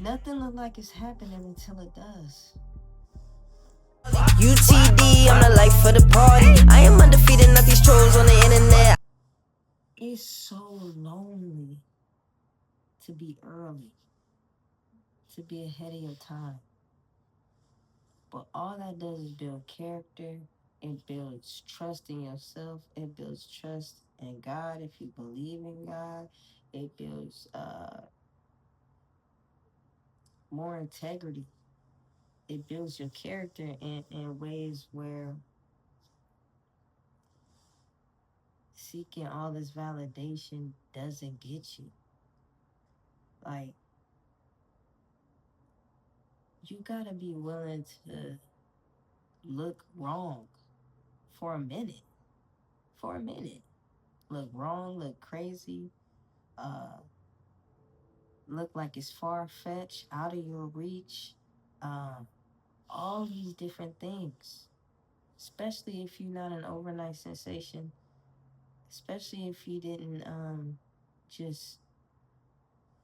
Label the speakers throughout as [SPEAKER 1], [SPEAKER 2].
[SPEAKER 1] Nothing look like it's happening until it does.
[SPEAKER 2] UTD, I'm the life of the party. I am undefeated, not these trolls on the internet.
[SPEAKER 1] It's so lonely to be early, to be ahead of your time. But all that does is build character. It builds trust in yourself. It builds trust in God if you believe in God. It builds more integrity. It builds your character in ways where seeking all this validation doesn't get you. Like, you gotta be willing to look wrong for a minute. For a minute. Look wrong, look crazy, uh, look like it's far fetched, out of your reach. Um, all these different things. Especially if you're not an overnight sensation. Especially if you didn't just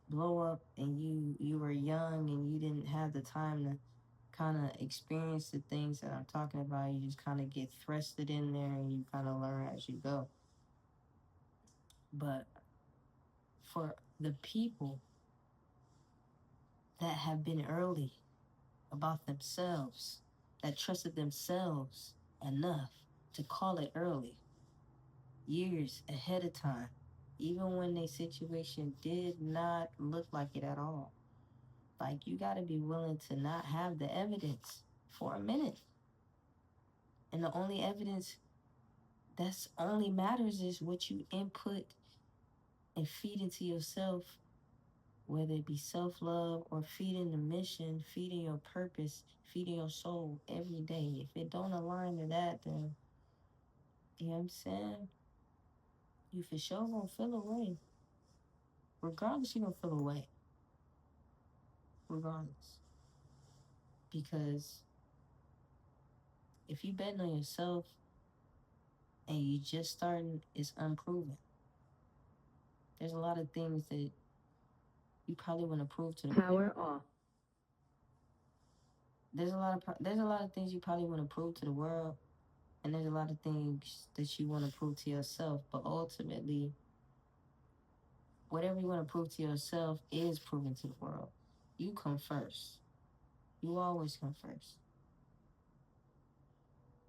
[SPEAKER 1] blow up and you were young and you didn't have the time to kind of experience the things that I'm talking about. You just kind of get thrusted in there and you kind of learn as you go. But for the people that have been early about themselves, that trusted themselves enough to call it early, years ahead of time, even when their situation did not look like it at all. Like, you got to be willing to not have the evidence for a minute. And the only evidence that's only matters is what you input and feed into yourself, whether it be self love or feeding the mission, feeding your purpose, feeding your soul every day. If it don't align to that, then you know what I'm saying? You for sure gonna feel away. Regardless, you're gonna feel away. Regardless. Because if you betting on yourself and you just starting, it's unproven. There's a lot of things that you probably want to prove to the
[SPEAKER 2] Power off.
[SPEAKER 1] there's a lot of things you probably want to prove to the world, and there's a lot of things that you want to prove to yourself. But ultimately, whatever you want to prove to yourself is proven to the world. You come first. You always come first.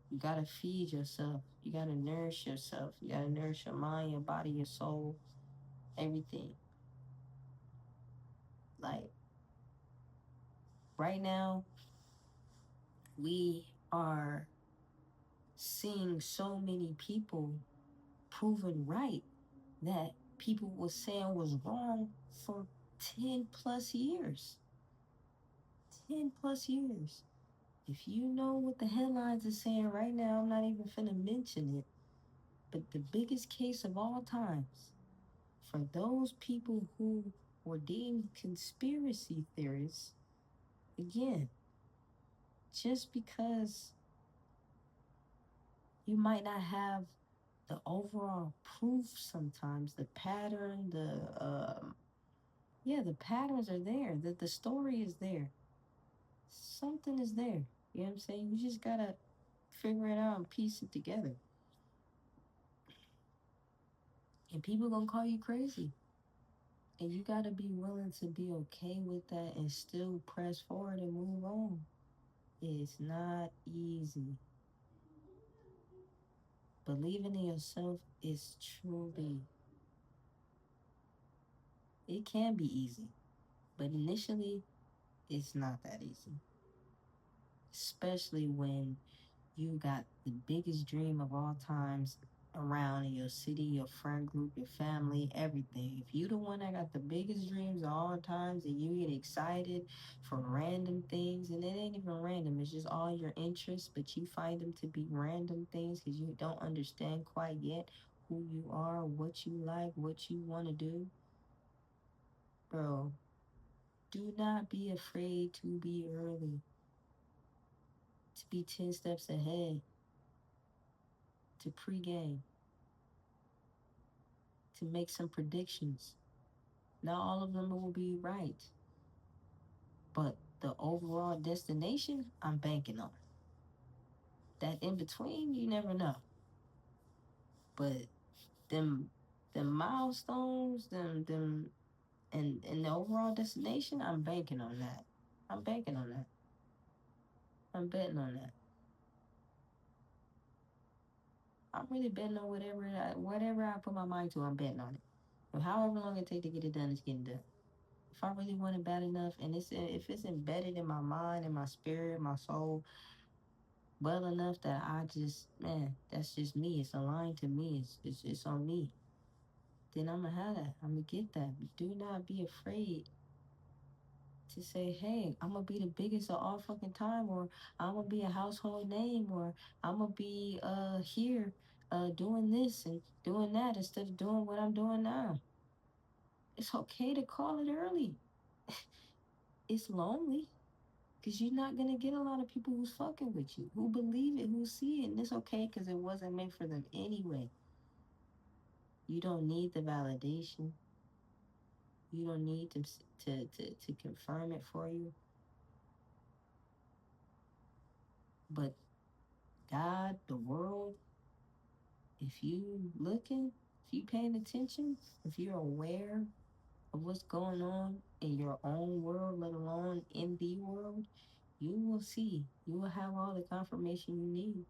[SPEAKER 1] You gotta feed yourself. You gotta nourish yourself. You gotta nourish your mind, your body, your soul, everything. Like, right now, we are seeing so many people proven right that people were saying was wrong for 10 plus years. 10 plus years. If you know what the headlines are saying right now, I'm not even finna mention it. But the biggest case of all times, for those people who were deemed conspiracy theorists, again, just because you might not have the overall proof sometimes, the pattern, the patterns are there. The story is there. Something is there. You know what I'm saying? You just gotta figure it out and piece it together. And people gonna call you crazy. And you gotta be willing to be okay with that and still press forward and move on. It's not easy. Believing in yourself is truly, it can be easy. But initially, it's not that easy. Especially when you got the biggest dream of all times around in your city, your friend group, your family, everything. If you the one that got the biggest dreams of all times and you get excited for random things, and it ain't even random, it's just all your interests, but you find them to be random things because you don't understand quite yet who you are, what you like, what you want to do. Bro, do not be afraid to be early, to be 10 steps ahead, to pregame, to make some predictions. Not all of them will be right. But the overall destination, I'm banking on. That in between, you never know. But them milestones, and the overall destination, I'm banking on that. I'm banking on that. I'm betting on that. I'm really betting on whatever I put my mind to. I'm betting on it. And however long it takes to get it done, it's getting done. If I really want it bad enough, and if it's embedded in my mind, in my spirit, my soul, well enough that I just, man, that's just me. It's aligned to me. It's on me. Then I'm gonna have that. I'm gonna get that. Do not be afraid to say, hey, I'm gonna be the biggest of all fucking time, or I'm gonna be a household name, or I'm gonna be here doing this and doing that instead of doing what I'm doing now. It's okay to call it early. It's lonely because you're not gonna get a lot of people who's fucking with you, who believe it, who see it, and it's okay because it wasn't meant for them anyway. You don't need the validation. You don't need them to confirm it for you. But God, the world, if you looking, if you paying attention, if you're aware of what's going on in your own world, let alone in the world, you will see. You will have all the confirmation you need.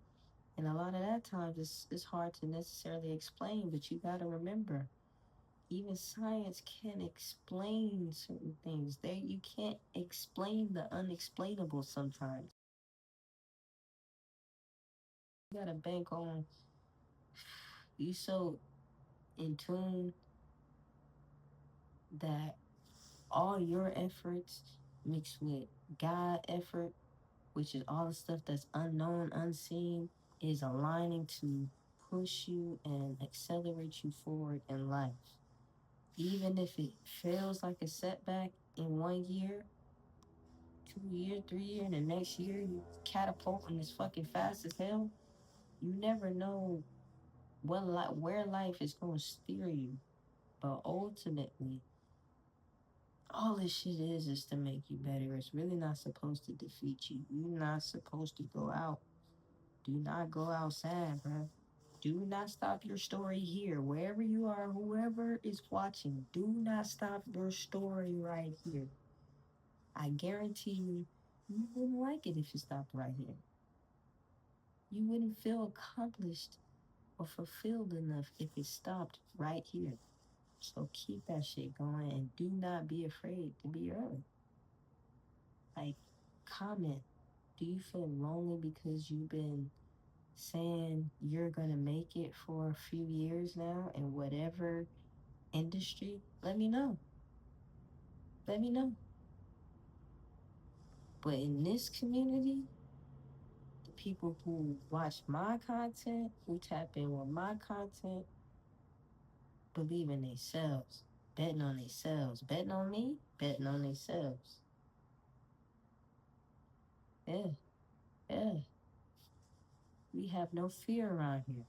[SPEAKER 1] And a lot of that times it's hard to necessarily explain, but you got to remember, even science can't explain certain things. You can't explain the unexplainable sometimes. You got to bank on you so in tune that all your efforts mixed with God effort, which is all the stuff that's unknown, unseen, is aligning to push you and accelerate you forward in life. Even if it feels like a setback in 1 year, 2 years, 3 years, and the next year you catapulting as fucking fast as hell, you never know where life is going to steer you. But ultimately, all this shit is to make you better. It's really not supposed to defeat you. You're not supposed to go out. Do not go outside, bro. Do not stop your story here. Wherever you are, whoever is watching, do not stop your story right here. I guarantee you wouldn't like it if you stopped right here. You wouldn't feel accomplished or fulfilled enough if it stopped right here. So keep that shit going and do not be afraid to be early. Like, comment. Do you feel lonely because you've been saying you're gonna make it for a few years now in whatever industry? Let me know. Let me know. But in this community, the people who watch my content, who tap in with my content, believe in themselves, betting on themselves, betting on me, betting on themselves. Yeah. We have no fear around here.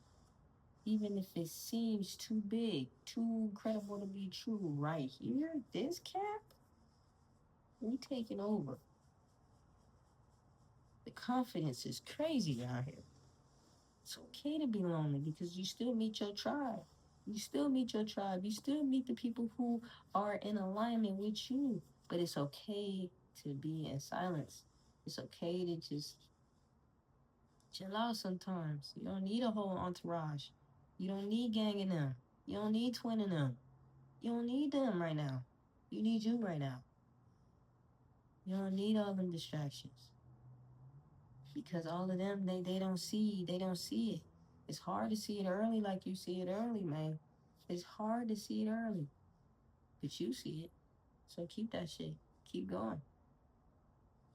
[SPEAKER 1] Even if it seems too big, too incredible to be true, right here, this cap, we taking over. The confidence is crazy around here. It's okay to be lonely because you still meet your tribe. You still meet your tribe. You still meet the people who are in alignment with you. But it's okay to be in silence. It's okay to just chill out sometimes. You don't need a whole entourage. You don't need gang in them. You don't need twin in them. You don't need them right now. You need you right now. You don't need all them distractions. Because all of them, they don't see it. It's hard to see it early like you see it early, man. It's hard to see it early. But you see it. So keep that shit. Keep going.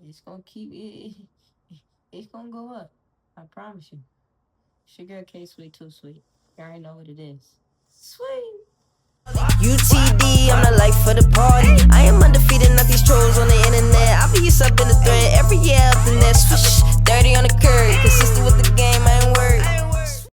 [SPEAKER 1] It's gonna it's gonna go up. I promise you. It's your girl K Sweet Too Sweet. You already know what it is. Sweet.
[SPEAKER 2] UTD, I'm the life for the party. I am undefeated, not these trolls on the internet. I be subbing the thread every year up the next. 30 on the curry, consistent with the game. I ain't